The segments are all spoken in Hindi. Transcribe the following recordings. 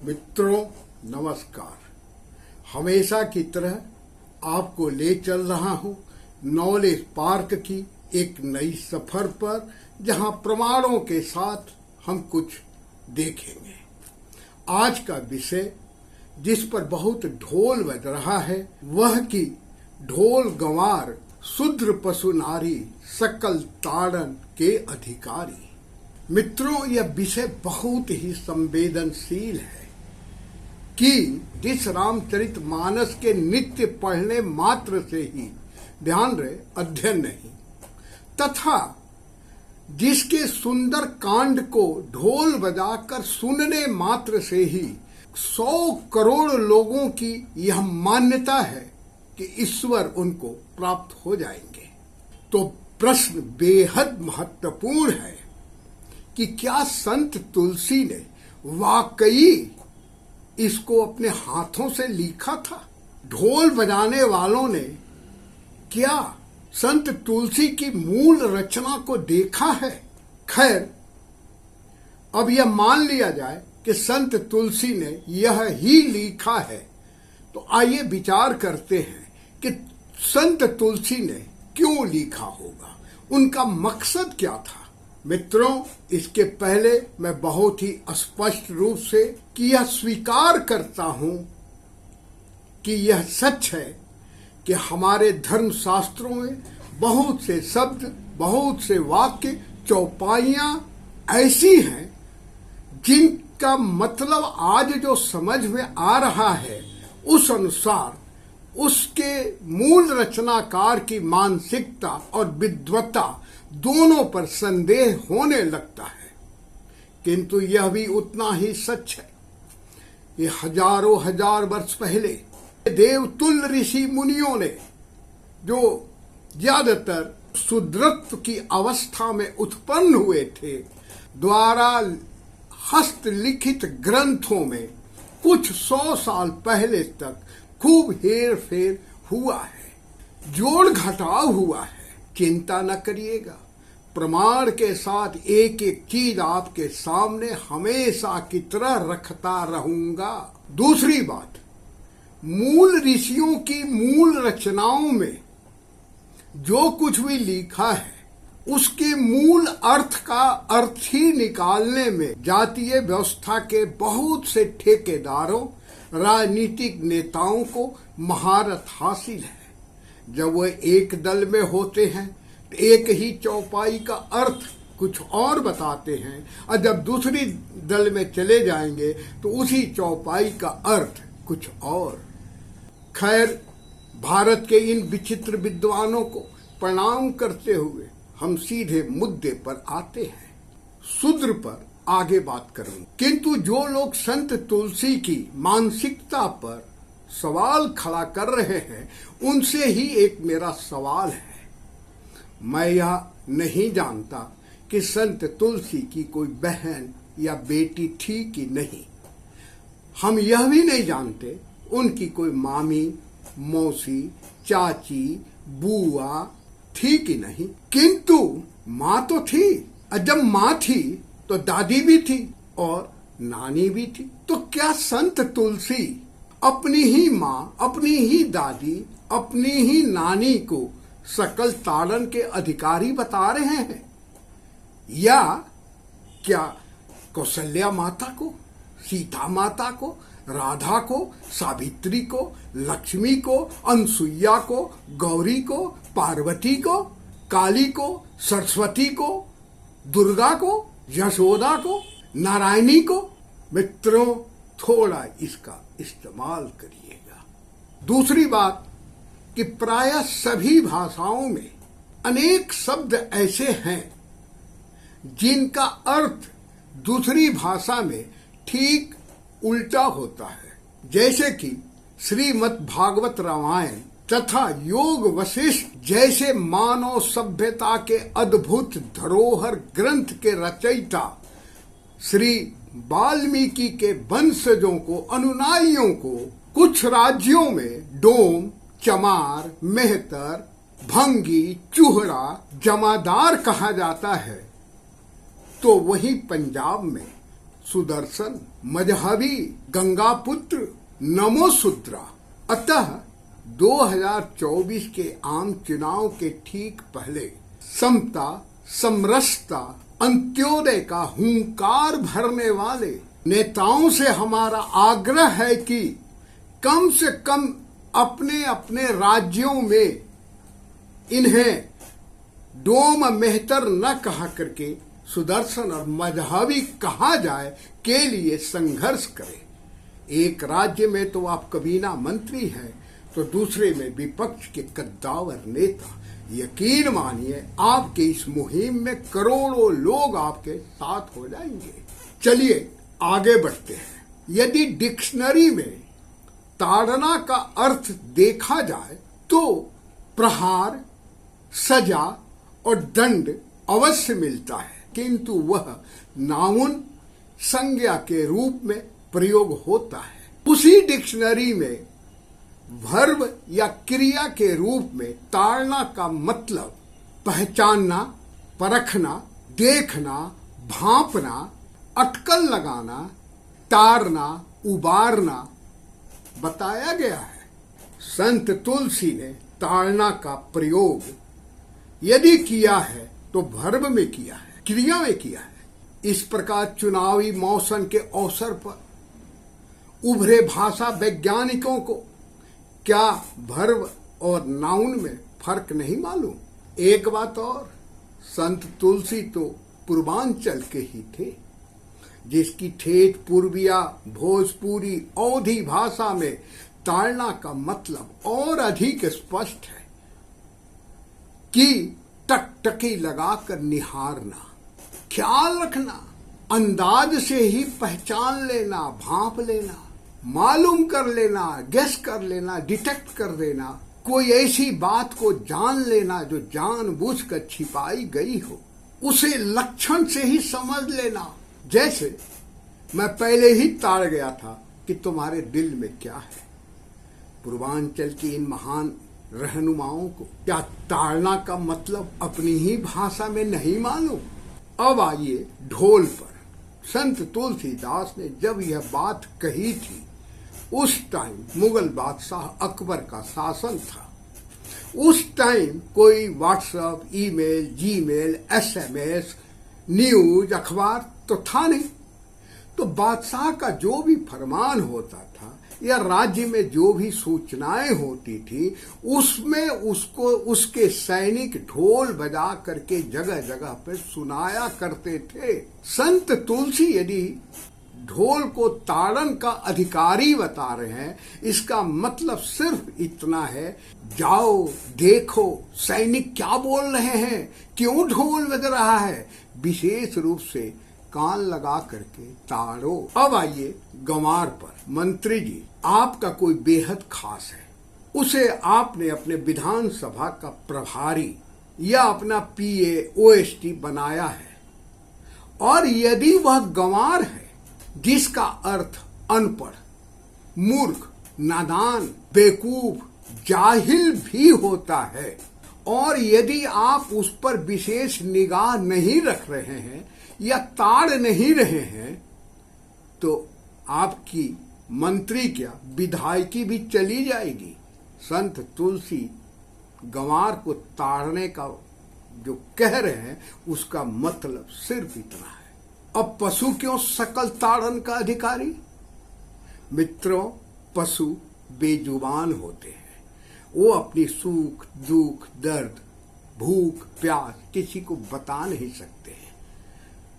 मित्रों नमस्कार। हमेशा की तरह आपको ले चल रहा हूं नॉलेज पार्क की एक नई सफर पर, जहां प्रमाणों के साथ हम कुछ देखेंगे। आज का विषय जिस पर बहुत ढोल बज रहा है वह कि ढोल गंवार शूद्र पशु नारी सकल ताड़न के अधिकारी। मित्रों, यह विषय बहुत ही संवेदनशील है कि जिस रामचरित मानस के नित्य पढ़ने मात्र से ही, ध्यान रहे, अध्ययन नहीं, तथा जिसके सुंदर कांड को ढोल बजाकर सुनने मात्र से ही 100 करोड़ लोगों की यह मान्यता है कि ईश्वर उनको प्राप्त हो जाएंगे। तो प्रश्न बेहद महत्वपूर्ण है कि क्या संत तुलसी ने वाकई इसको अपने हाथों से लिखा था? ढोल बजाने वालों ने क्या संत तुलसी की मूल रचना को देखा है? खैर, अब यह मान लिया जाए कि संत तुलसी ने यह ही लिखा है, तो आइए विचार करते हैं कि संत तुलसी ने क्यों लिखा होगा, उनका मकसद क्या था। मित्रों, इसके पहले मैं बहुत ही स्पष्ट रूप से कि यह स्वीकार करता हूं कि यह सच है कि हमारे धर्म शास्त्रों में बहुत से शब्द, बहुत से वाक्य, चौपाइयां ऐसी हैं जिनका मतलब आज जो समझ में आ रहा है उस अनुसार उसके मूल रचनाकार की मानसिकता और विद्वत्ता दोनों पर संदेह होने लगता है। किंतु यह भी उतना ही सच है। ये हजारों हजार वर्ष पहले देवतुल्य ऋषि मुनियों ने, जो ज्यादातर शूद्रत्व की अवस्था में उत्पन्न हुए थे, द्वारा हस्तलिखित ग्रंथों में कुछ 100 साल पहले तक खूब हेर फेर हुआ है, जोड़ घटाव हुआ है। चिंता न करिएगा, प्रमाण के साथ एक एक चीज आपके सामने हमेशा की तरह रखता रहूंगा। दूसरी बात, मूल ऋषियों की मूल रचनाओं में जो कुछ भी लिखा है उसके मूल अर्थ का अर्थ ही निकालने में जातीय व्यवस्था के बहुत से ठेकेदारों, राजनीतिक नेताओं को महारत हासिल है। जब वह एक दल में होते हैं तो एक ही चौपाई का अर्थ कुछ और बताते हैं, और जब दूसरी दल में चले जाएंगे तो उसी चौपाई का अर्थ कुछ और। खैर, भारत के इन विचित्र विद्वानों को प्रणाम करते हुए हम सीधे मुद्दे पर आते हैं। शूद्र पर आगे बात करूंगा, किंतु जो लोग संत तुलसी की मानसिकता पर सवाल खड़ा कर रहे हैं उनसे ही एक मेरा सवाल है। मैं यह नहीं जानता कि संत तुलसी की कोई बहन या बेटी थी कि नहीं। हम यह भी नहीं जानते उनकी कोई मामी, मौसी, चाची, बुआ थी कि नहीं। किंतु माँ तो थी, और जब माँ थी तो दादी भी थी और नानी भी थी। तो क्या संत तुलसी अपनी ही माँ, अपनी ही दादी, अपनी ही नानी को सकल ताड़न के अधिकारी बता रहे हैं, या क्या कौशल्या माता को, सीता माता को, राधा को, सावित्री को, लक्ष्मी को, अनसुईया को, गौरी को, पार्वती को, काली को, सरस्वती को, दुर्गा को, यशोदा को, नारायणी को? मित्रों, थोड़ा इसका इस्तेमाल करिएगा। दूसरी बात कि प्रायः सभी भाषाओं में अनेक शब्द ऐसे हैं जिनका अर्थ दूसरी भाषा में ठीक उल्टा होता है, जैसे कि श्रीमद् भागवत रामायण तथा योग वशिष्ठ जैसे मानव सभ्यता के अद्भुत धरोहर ग्रंथ के रचयिता श्री वाल्मीकि के वंशजों को, अनुयायियों को कुछ राज्यों में डोम, चमार, मेहतर, भंगी, चूहड़ा, जमादार कहा जाता है, तो वहीं पंजाब में सुदर्शन मजहबी गंगापुत्र नमो शूद्रा। अतः 2024 के आम चुनाव के ठीक पहले समता समरसता अंत्योदय का हुंकार भरने वाले नेताओं से हमारा आग्रह है कि कम से कम अपने अपने राज्यों में इन्हें डोम मेहतर न कहा करके सुदर्शन और मजहबी कहा जाए के लिए संघर्ष करें। एक राज्य में तो आप कबीना मंत्री हैं तो दूसरे में विपक्ष के कद्दावर नेता। यकीन मानिए आपके इस मुहिम में करोड़ों लोग आपके साथ हो जाएंगे। चलिए आगे बढ़ते हैं। यदि डिक्शनरी में ताड़ना का अर्थ देखा जाए तो प्रहार सजा और दंड अवश्य मिलता है, किंतु वह नाउन संज्ञा के रूप में प्रयोग होता है। उसी डिक्शनरी में वर्ब या क्रिया के रूप में ताड़ना का मतलब पहचानना, परखना, देखना, भांपना, अटकल लगाना, तारना, उबारना बताया गया है। संत तुलसी ने ताड़ना का प्रयोग यदि किया है तो वर्ब में किया है, क्रिया में किया है। इस प्रकार चुनावी मौसम के अवसर पर उभरे भाषा वैज्ञानिकों को क्या वर्ब और नाउन में फर्क नहीं मालूम? एक बात और, संत तुलसी तो पूर्वांचल के ही थे, जिसकी ठेठ पूर्विया भोजपुरी अवधी भाषा में ताड़ना का मतलब और अधिक स्पष्ट है कि टकटकी लगाकर निहारना, ख्याल रखना, अंदाज से ही पहचान लेना, भांप लेना, मालूम कर लेना, गेस कर लेना, डिटेक्ट कर देना, कोई ऐसी बात को जान लेना जो जानबूझकर छिपाई गई हो, उसे लक्षण से ही समझ लेना। जैसे मैं पहले ही ताड़ गया था कि तुम्हारे दिल में क्या है। पूर्वांचल की इन महान रहनुमाओं को क्या ताड़ना का मतलब अपनी ही भाषा में नहीं मालूम? अब आइए ढोल पर। संत तुलसीदास ने जब यह बात कही थी उस टाइम मुगल बादशाह अकबर का शासन था। उस टाइम कोई WhatsApp, email, Gmail, SMS, news, अखबार तो था नहीं। तो बादशाह का जो भी फरमान होता था या राज्य में जो भी सूचनाएं होती थी उसमें उसको उसके सैनिक ढोल बजा करके जगह जगह पर सुनाया करते थे। संत तुलसी यदि ढोल को ताड़न का अधिकारी बता रहे हैं, इसका मतलब सिर्फ इतना है, जाओ देखो सैनिक क्या बोल रहे हैं, क्यों ढोल बज रहा है, विशेष रूप से कान लगा करके ताड़ो। अब आइए गंवार पर। मंत्री जी, आपका कोई बेहद खास है, उसे आपने अपने विधानसभा का प्रभारी या अपना पीए ओएसटी बनाया है, और यदि वह गंवार है जिसका अर्थ अनपढ़, मूर्ख, नादान, बेवकूफ, जाहिल भी होता है, और यदि आप उस पर विशेष निगाह नहीं रख रहे हैं या ताड़ नहीं रहे हैं तो आपकी मंत्री क्या विधायकी भी चली जाएगी। संत तुलसी गंवार को ताड़ने का जो कह रहे हैं उसका मतलब सिर्फ इतना है। अब पशु क्यों सकल ताड़न का अधिकारी? मित्रों, पशु बेजुबान होते हैं, वो अपनी सुख दुख, दर्द, भूख, प्यास किसी को बता नहीं सकते हैं।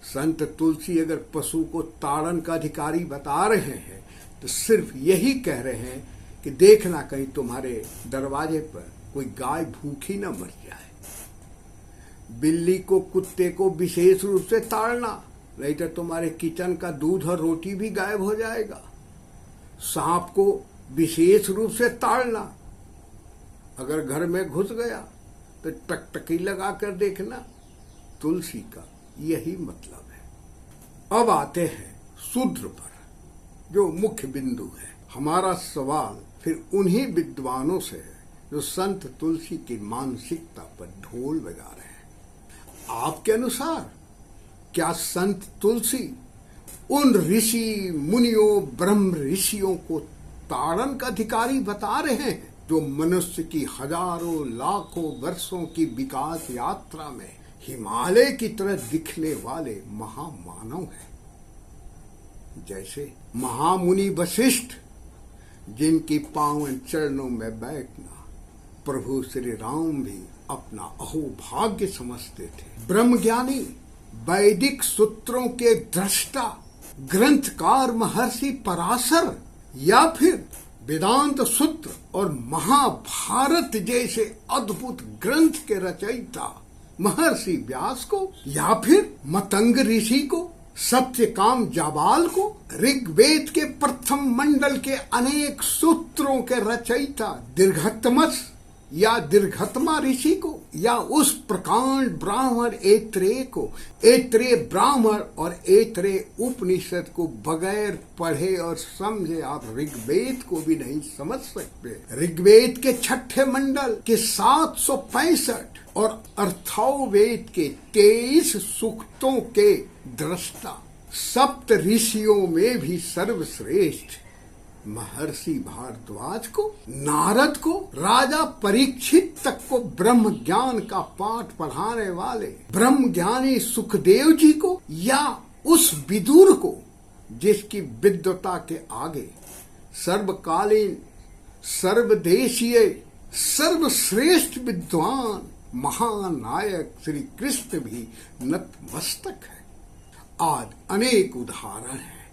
संत तुलसी अगर पशु को ताड़न का अधिकारी बता रहे हैं तो सिर्फ यही कह रहे हैं कि देखना कहीं तुम्हारे दरवाजे पर कोई गाय भूखी न मर जाए। बिल्ली को, कुत्ते को विशेष रूप से ताड़ना, नहीं तो तुम्हारे किचन का दूध और रोटी भी गायब हो जाएगा। सांप को विशेष रूप से ताड़ना, अगर घर में घुस गया तो टकटकी लगा कर देखना। तुलसी का यही मतलब है। अब आते हैं शूद्र पर, जो मुख्य बिंदु है। हमारा सवाल फिर उन्हीं विद्वानों से है जो संत तुलसी की मानसिकता पर ढोल बजा रहे हैं। आपके अनुसार क्या संत तुलसी उन ऋषि मुनियों ब्रह्म ऋषियों को ताड़न का अधिकारी बता रहे हैं जो मनुष्य की हजारों लाखों वर्षों की विकास यात्रा में हिमालय की तरह दिखने वाले महामानव हैं। जैसे महामुनि वशिष्ठ जिनकी पावन चरणों में बैठना प्रभु श्री राम भी अपना अहोभाग्य समझते थे। ब्रह्मज्ञानी वैदिक सूत्रों के दृष्टा ग्रंथकार महर्षि पराशर या फिर वेदांत सूत्र और महाभारत जैसे अद्भुत ग्रंथ के रचयिता महर्षि व्यास को या फिर मतंग ऋषि को, सत्यकाम जाबाल को, ऋग्वेद के प्रथम मंडल के अनेक सूत्रों के रचयिता दीर्घतमस या दीर्घतमा ऋषि को, या उस प्रकांड ब्राह्मण ऐत्रेय को, ऐत्रेय ब्राह्मण और ऐत्रेय उपनिषद को बगैर पढ़े और समझे आप ऋग्वेद को भी नहीं समझ सकते। ऋग्वेद के छठे मंडल के 765 और अथर्ववेद के 23 सूक्तों के दृष्टा सप्त ऋषियों में भी सर्वश्रेष्ठ महर्षि भारद्वाज को, नारद को, राजा परीक्षित तक को ब्रह्म ज्ञान का पाठ पढ़ाने वाले ब्रह्मज्ञानी सुखदेव जी को, या उस विदुर को जिसकी विद्वता के आगे सर्वकालीन सर्वदेशीय सर्वश्रेष्ठ विद्वान महानायक श्री कृष्ण भी नतमस्तक है। आज अनेक उदाहरण हैं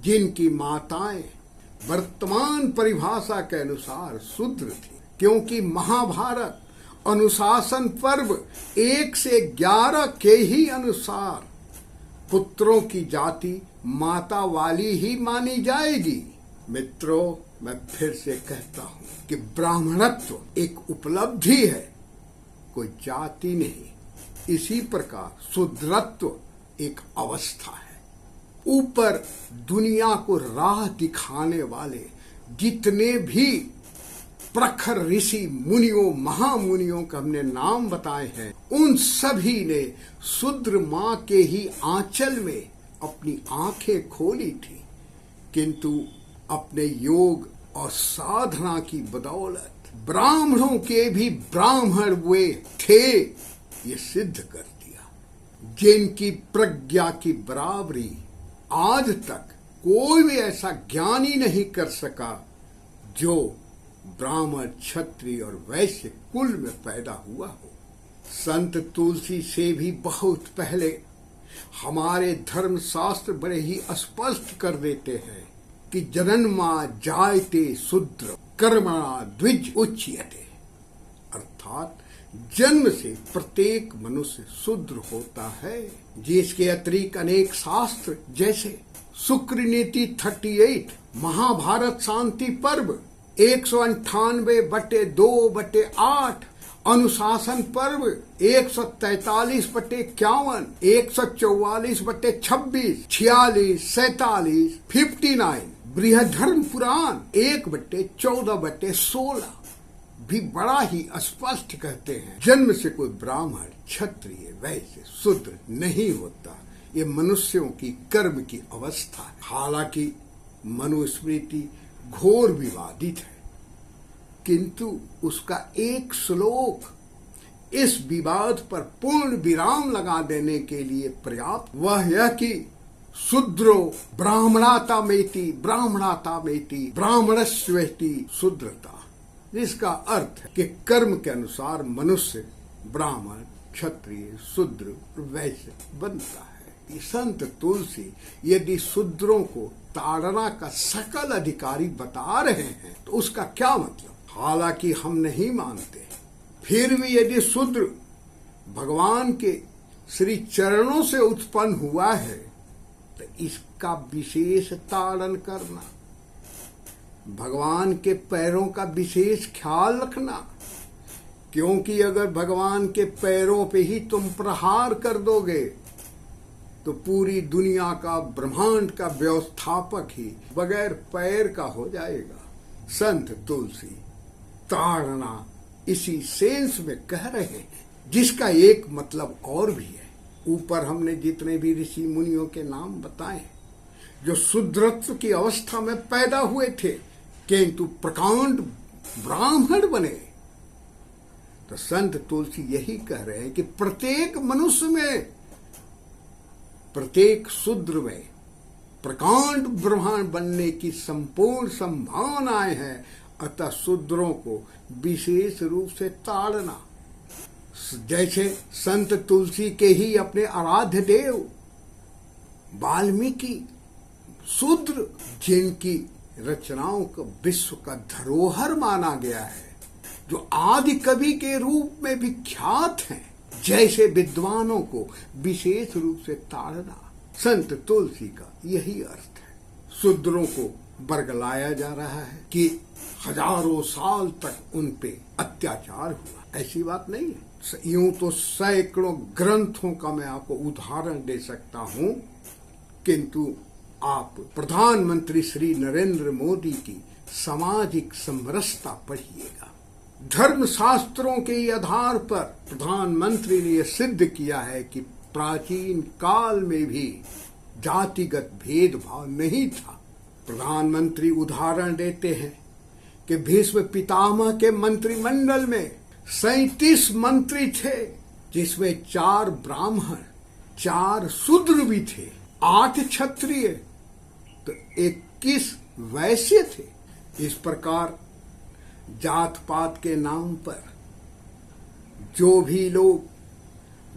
जिनकी माताएं वर्तमान परिभाषा के अनुसार शूद्र थी, क्योंकि महाभारत अनुशासन पर्व 1 से 11 के ही अनुसार पुत्रों की जाति माता वाली ही मानी जाएगी। मित्रों, मैं फिर से कहता हूँ कि ब्राह्मणत्व एक उपलब्धि है, कोई जाति नहीं। इसी प्रकार शूद्रत्व एक अवस्था है। ऊपर दुनिया को राह दिखाने वाले जितने भी प्रखर ऋषि मुनियों महामुनियों का हमने नाम बताए हैं, उन सभी ने शूद्र माँ के ही आंचल में अपनी आंखें खोली थी, किंतु अपने योग और साधना की बदौलत ब्राह्मणों के भी ब्राह्मण वे थे, ये सिद्ध कर दिया। जिनकी प्रज्ञा की बराबरी आज तक कोई भी ऐसा ज्ञानी नहीं कर सका जो ब्राह्मण क्षत्रिय और वैश्य कुल में पैदा हुआ हो। संत तुलसी से भी बहुत पहले हमारे धर्म शास्त्र बड़े ही स्पष्ट कर देते हैं कि जन्मा जायते शूद्र कर्मणा द्विज उच्यते, अर्थात जन्म से प्रत्येक मनुष्य शूद्र होता है। जिसके अतिरिक्त अनेक शास्त्र जैसे शुक्र नीति 38, महाभारत शांति पर्व 198/2/8, अनुशासन पर्व 143/51, 144/26, 46, 47, 59, बृहधर्म पुराण 1/14/16 भी बड़ा ही स्पष्ट कहते हैं जन्म से कोई ब्राह्मण क्षत्रिय वैश्य शूद्र नहीं होता। ये मनुष्यों की कर्म की अवस्था है। हालांकि मनुस्मृति घोर विवादित है, किंतु उसका एक श्लोक इस विवाद पर पूर्ण विराम लगा देने के लिए पर्याप्त। वह यह कि शूद्रो ब्राह्मणाता मेति ब्राह्मणस्वेति शूद्रता, जिसका अर्थ है कि कर्म के अनुसार मनुष्य ब्राह्मण क्षत्रिय शूद्र वैश्य बनता है। संत तुलसी यदि शूद्रों को ताड़ना का सकल अधिकारी बता रहे हैं तो उसका क्या मतलब? हालांकि हम नहीं मानते, फिर भी यदि शूद्र भगवान के श्री चरणों से उत्पन्न हुआ है तो इसका विशेष ताड़न करना, भगवान के पैरों का विशेष ख्याल रखना, क्योंकि अगर भगवान के पैरों पे ही तुम प्रहार कर दोगे तो पूरी दुनिया का ब्रह्मांड का व्यवस्थापक ही बगैर पैर का हो जाएगा। संत तुलसी ताड़ना इसी सेंस में कह रहे हैं, जिसका एक मतलब और भी है। ऊपर हमने जितने भी ऋषि मुनियों के नाम बताए जो शूद्रत्व की अवस्था में पैदा हुए थे किंतु प्रकांड ब्राह्मण बने। तो संत तुलसी यही कह रहे हैं कि प्रत्येक मनुष्य में, प्रत्येक शूद्र में प्रकांड ब्राह्मण बनने की संपूर्ण संभावनाएं हैं। अतः शूद्रों को विशेष रूप से ताड़ना, जैसे संत तुलसी के ही अपने आराध्य देव वाल्मीकि शूद्र, जिनकी रचनाओं को विश्व का धरोहर माना गया है, जो आदि कवि के रूप में विख्यात हैं, जैसे विद्वानों को विशेष रूप से ताड़ना, संत तुलसी का यही अर्थ है। शूद्रों को बरगलाया जा रहा है कि हजारों साल तक उन पे अत्याचार हुआ, ऐसी बात नहीं है। यूं तो सैकड़ों ग्रंथों का मैं आपको उदाहरण दे सकता हूं, किंतु आप प्रधानमंत्री श्री नरेंद्र मोदी की सामाजिक समरसता पढ़िएगा। धर्म शास्त्रों के आधार पर प्रधानमंत्री ने यह सिद्ध किया है कि प्राचीन काल में भी जातिगत भेदभाव नहीं था। प्रधानमंत्री उदाहरण देते हैं कि भीष्म पितामह के मंत्रिमंडल में 37 मंत्री थे, जिसमें 4 ब्राह्मण, 4 शूद्र भी थे, 8 क्षत्रिय, तो 21 वैश्य थे। इस प्रकार जात पात के नाम पर जो भी लोग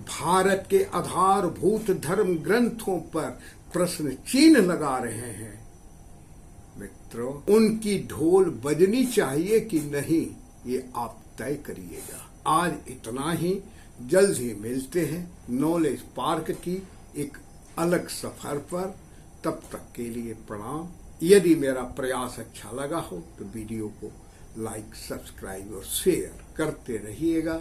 भारत के आधारभूत धर्म ग्रंथों पर प्रश्न चिन्ह लगा रहे हैं, मित्रों, उनकी ढोल बजनी चाहिए कि नहीं, ये आप तय करिएगा। आज इतना ही। जल्द ही मिलते हैं नॉलेज पार्क की एक अलग सफर पर। तब तक के लिए प्रणाम। यदि मेरा प्रयास अच्छा लगा हो तो वीडियो को लाइक, सब्सक्राइब और शेयर करते रहिएगा।